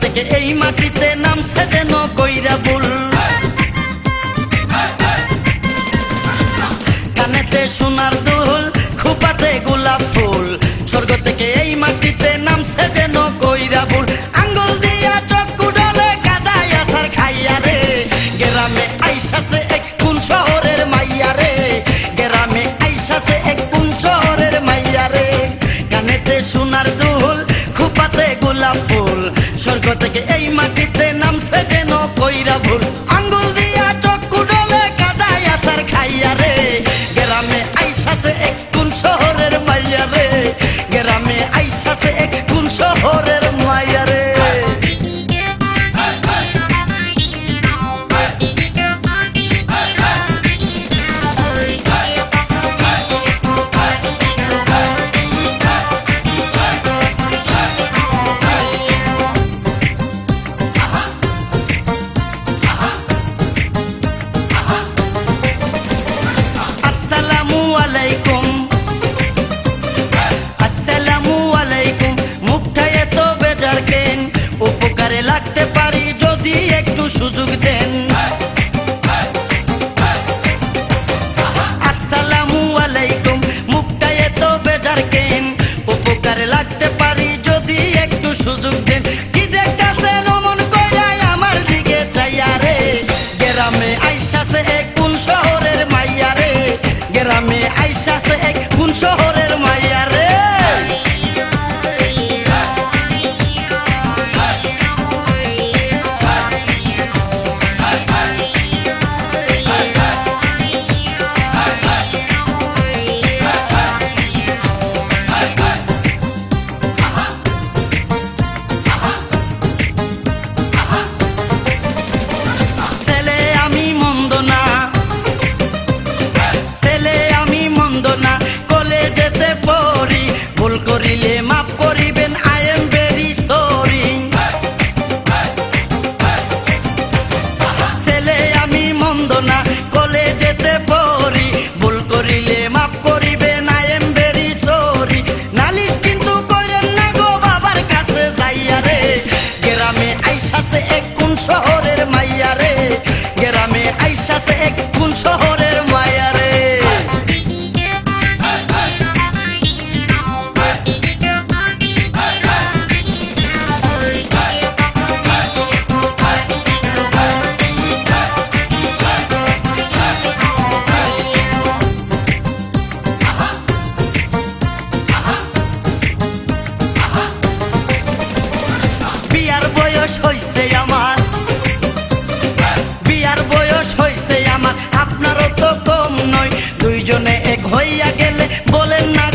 থেকে এই মাটিতে নামছে যেন কইরা বুল কানেতে সোনার দুল খোপাতে গোলাপ ফুল স্বর্গ থেকে এই মাটিতে নামছে যেন কইরা বুল আঙ্গুল দিয়া চক্ষু ডলে কাদায় আসার খাইয়া রে গ্রামে আইসাছে এক কোন শহরের মাইয়া রে গ্রামে আইসাছে এক কোন শহরের মাইয়া রে কানেতে সোনার দুল খোপাতে গোলাপ ফুল স্বর্গ থেকে এই মাটিতে নামছে যেন কইরা ভুল আঙ্গুল দিয়া চক্ষু ডলে কাদায় আসার খাইয়া রে গ্রামে আইসাছে এক কোন শহরের মাইয়া রে গ্রামে আইসাছে এক কোন শহরের মাইয়া রে উপকারে লাগতে পারি যদি একটু সুযোগ দেন আসসালামু আলাইকুম মুখটা এত বেজার কেন উপকারে লাগতে পারি যদি একটু সুযোগ দেন কি দেখতেছেন অমন কইরা আমার দিকে চাইয়া রে গ্রামে আইসাছে এক কোন শহরের মাইয়া রে গ্রামে আইসাছে এক কোন শহরের মাইয়া রে করিলে মাফ করিবেন আই এম ভেরি সরি ছেলে আমি মন্দ না কলেজেতে পড়ি ভুল করিলে মাফ করিবেন আই এম ভেরি সরি নালিশ কিন্তু কইরেন না গো বাবার কাছে যাইয়া রে গ্রামে আইসাছে এক কোন শহরের মাইয়া রে গ্রামে আইসাছে এক কোন শহরের মাইয়া রে বিয়ার বয়স হইছে আমার আপনারও তো কম নয় দুইজনে এক হইয়া গেলে বলেন না